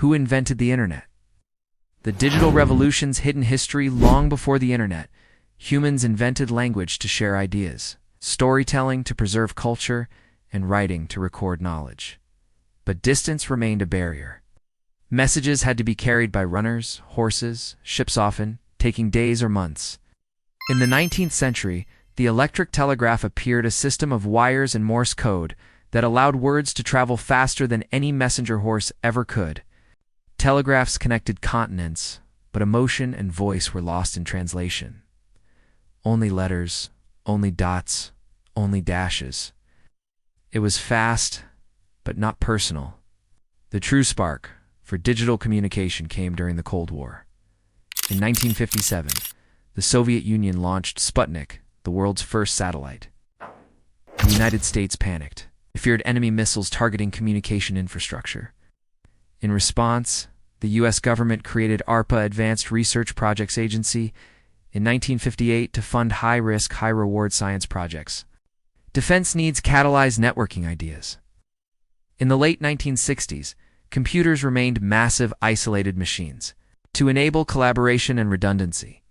Who invented the internet? The digital revolution's hidden history. Long before the internet, humans invented language to share ideas, storytelling to preserve culture, and writing to record knowledge. But distance remained a barrier. Messages had to be carried by runners, horses, ships, often taking days or months. In the 19th century, the electric telegraph appeared, a system of wires and Morse code that allowed words to travel faster than any messenger horse ever could. Telegraphs connected continents, but emotion and voice were lost in translation. Only letters, only dots, only dashes. It was fast, but not personal. The true spark for digital communication came during the Cold War. In 1957, the Soviet Union launched Sputnik, the world's first satellite. The United States panicked. It feared enemy missiles targeting communication infrastructure. In response, the U.S. government created ARPA, Advanced Research Projects Agency, in 1958 to fund high-risk, high-reward science projects. Defense needs catalyzed networking ideas. In the late 1960s, computers remained massive, isolated machines. To enable collaboration and redundancy,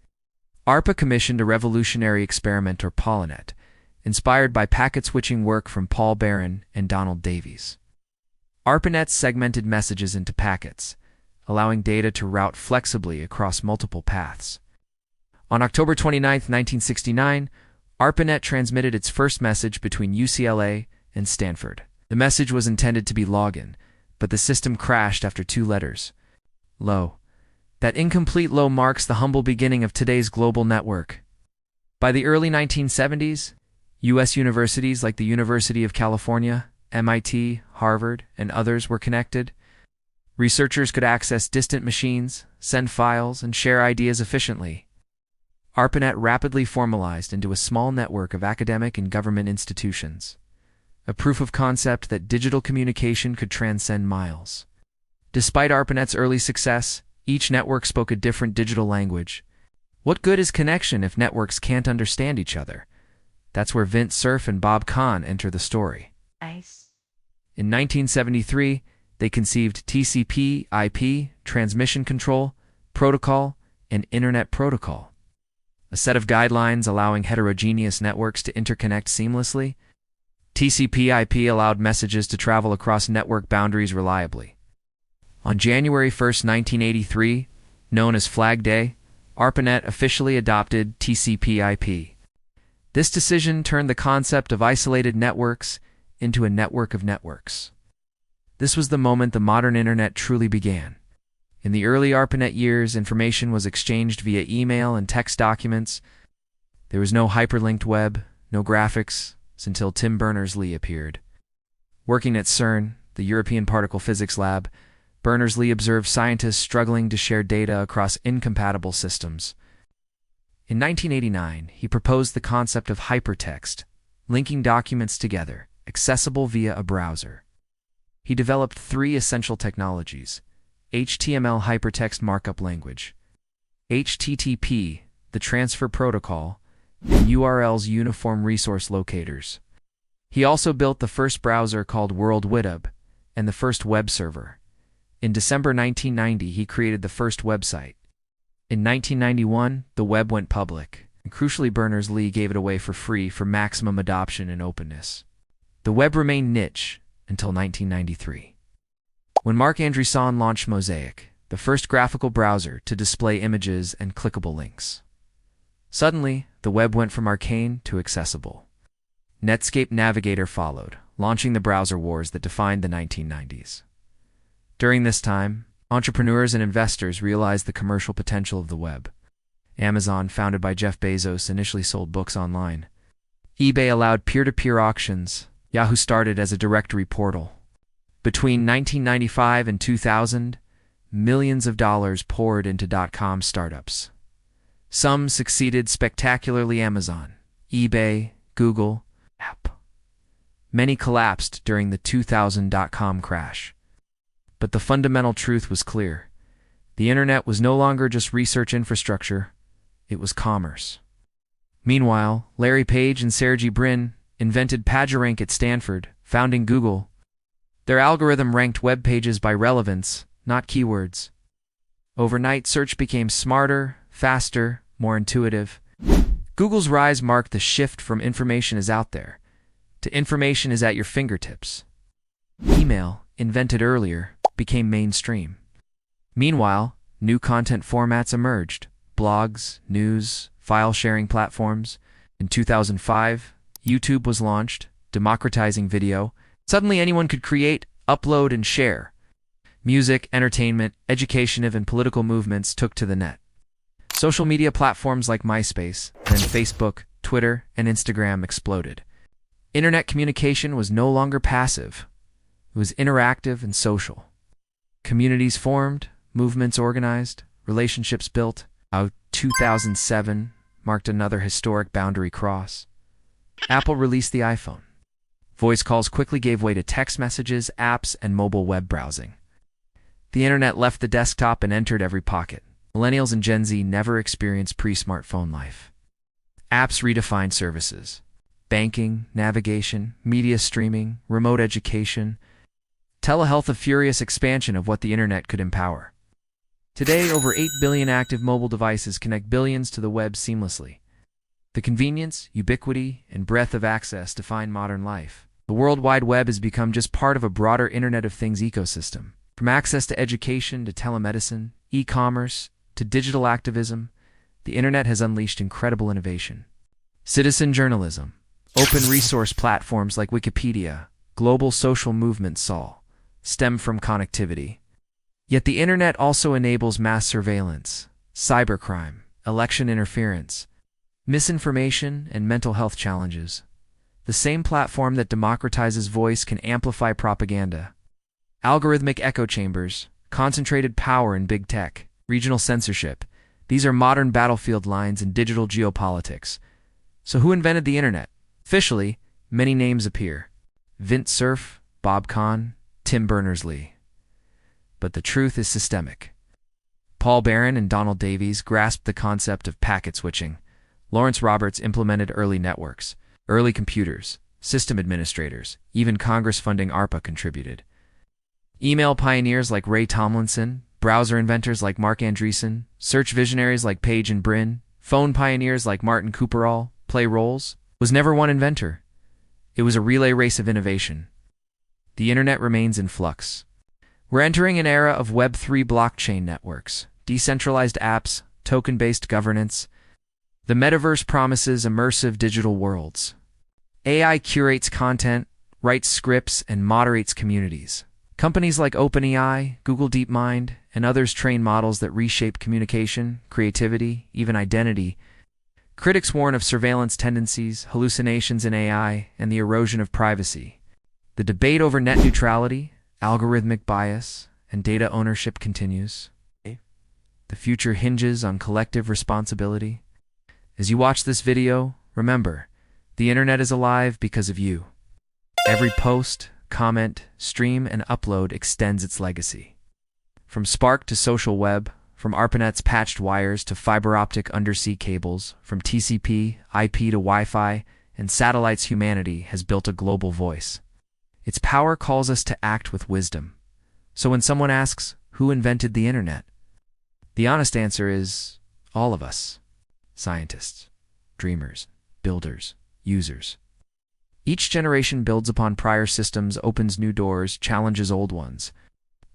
ARPA commissioned a revolutionary experiment, or ARPANET, inspired by packet switching work from Paul Baran and Donald Davies. ARPANET segmented messages into packets, allowing data to route flexibly across multiple paths. On October 29, 1969, ARPANET transmitted its first message between UCLA and Stanford. The message was intended to be login, but the system crashed after 2 letters. LO. That incomplete LO marks the humble beginning of today's global network. By the early 1970s, U.S. universities like the University of California, MIT, Harvard, and others were connected. Researchers could access distant machines, send files, and share ideas efficiently. ARPANET rapidly formalized into a small network of academic and government institutions, a proof of concept that digital communication could transcend miles. Despite ARPANET's early success, each network spoke a different digital language. What good is connection if networks can't understand each other? That's where Vint Cerf and Bob Kahn enter the story. Nice. In 1973, they conceived TCPIP, Transmission Control, Protocol, and Internet Protocol, a set of guidelines allowing heterogeneous networks to interconnect seamlessly. TCPIP allowed messages to travel across network boundaries reliably. On January 1, 1983, known as Flag Day, ARPANET officially adopted TCPIP. This decision turned the concept of isolated networks into a network of networks. This was the moment the modern internet truly began. In the early ARPANET years, information was exchanged via email and text documents. There was no hyperlinked web, no graphics, until Tim Berners-Lee appeared. Working at CERN, the European Particle Physics Lab, Berners-Lee observed scientists struggling to share data across incompatible systems. In 1989, he proposed the concept of hypertext, linking documents together, accessible via a browser. He developed 3 essential technologies: HTML hypertext markup language, HTTP, the transfer protocol, and URL's uniform resource locators. He also built the first browser called World Wide Web and the first web server. In December 1990, he created the first website. In 1991, the web went public, and crucially Berners-Lee gave it away for free for maximum adoption and openness. The web remained niche until 1993, when Marc Andreessen launched Mosaic, the first graphical browser to display images and clickable links. Suddenly, the web went from arcane to accessible. Netscape Navigator followed, launching the browser wars that defined the 1990s. During this time, entrepreneurs and investors realized the commercial potential of the web. Amazon, founded by Jeff Bezos, initially sold books online. eBay allowed peer-to-peer auctions. Yahoo started as a directory portal. Between 1995 and 2000, millions of dollars poured into .com startups. Some succeeded spectacularly: Amazon, eBay, Google, Apple. Many collapsed during the 2000 .com crash. But the fundamental truth was clear. The internet was no longer just research infrastructure, it was commerce. Meanwhile, Larry Page and Sergey Brin invented PageRank at Stanford, founding Google. Their algorithm ranked web pages by relevance, not keywords. Overnight, search became smarter, faster, more intuitive. Google's rise marked the shift from information is out there to information is at your fingertips. Email, invented earlier, became mainstream. Meanwhile, new content formats emerged: blogs, news, file-sharing platforms. In 2005, YouTube was launched, democratizing video. Suddenly anyone could create, upload, and share. Music, entertainment, education, and political movements took to the net. Social media platforms like MySpace, then Facebook, Twitter, and Instagram exploded. Internet communication was no longer passive. It was interactive and social. Communities formed, movements organized, relationships built. 2007 marked another historic boundary cross. Apple released the iPhone. Voice calls quickly gave way to text messages, apps, and mobile web browsing. The internet left the desktop and entered every pocket. Millennials and Gen Z never experienced pre-smartphone life. Apps redefined services. Banking, navigation, media streaming, remote education. Telehealth, a furious expansion of what the internet could empower. Today, over 8 billion active mobile devices connect billions to the web seamlessly. The convenience, ubiquity, and breadth of access define modern life. The World Wide Web has become just part of a broader Internet of Things ecosystem. From access to education to telemedicine, e-commerce, to digital activism, the Internet has unleashed incredible innovation. Citizen journalism, open resource platforms like Wikipedia, global social movements all stem from connectivity. Yet the Internet also enables mass surveillance, cybercrime, election interference, misinformation, and mental health challenges. The same platform that democratizes voice can amplify propaganda. Algorithmic echo chambers, concentrated power in big tech, regional censorship. These are modern battlefield lines in digital geopolitics. So who invented the Internet? Officially, many names appear. Vint Cerf, Bob Kahn, Tim Berners-Lee. But the truth is systemic. Paul Barron and Donald Davies grasped the concept of packet switching. Lawrence Roberts implemented early networks, early computers, system administrators, even Congress funding ARPA contributed. Email pioneers like Ray Tomlinson, browser inventors like Mark Andreessen, search visionaries like Page and Brin, phone pioneers like Martin Cooperall play roles. Was never one inventor. It was a relay race of innovation. The Internet remains in flux. We're entering an era of Web3 blockchain networks, decentralized apps, token-based governance. The metaverse promises immersive digital worlds. AI curates content, writes scripts, and moderates communities. Companies like OpenAI, Google DeepMind, and others train models that reshape communication, creativity, even identity. Critics warn of surveillance tendencies, hallucinations in AI, and the erosion of privacy. The debate over net neutrality, algorithmic bias, and data ownership continues. The future hinges on collective responsibility. As you watch this video, remember, the Internet is alive because of you. Every post, comment, stream, and upload extends its legacy. From Spark to social web, from ARPANET's patched wires to fiber optic undersea cables, from TCP/IP to Wi-Fi and satellites, humanity has built a global voice. Its power calls us to act with wisdom. So when someone asks, who invented the Internet? The honest answer is, all of us. Scientists, dreamers, builders, users. Each generation builds upon prior systems, opens new doors, challenges old ones.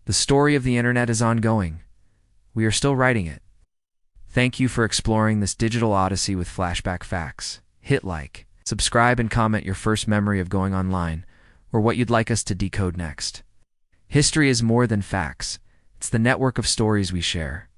The story of the Internet is ongoing. We are still writing it. Thank you for exploring this digital odyssey with Flashback Facts. Hit like, subscribe, and comment your first memory of going online, or what you'd like us to decode next. History is more than facts. It's the network of stories we share.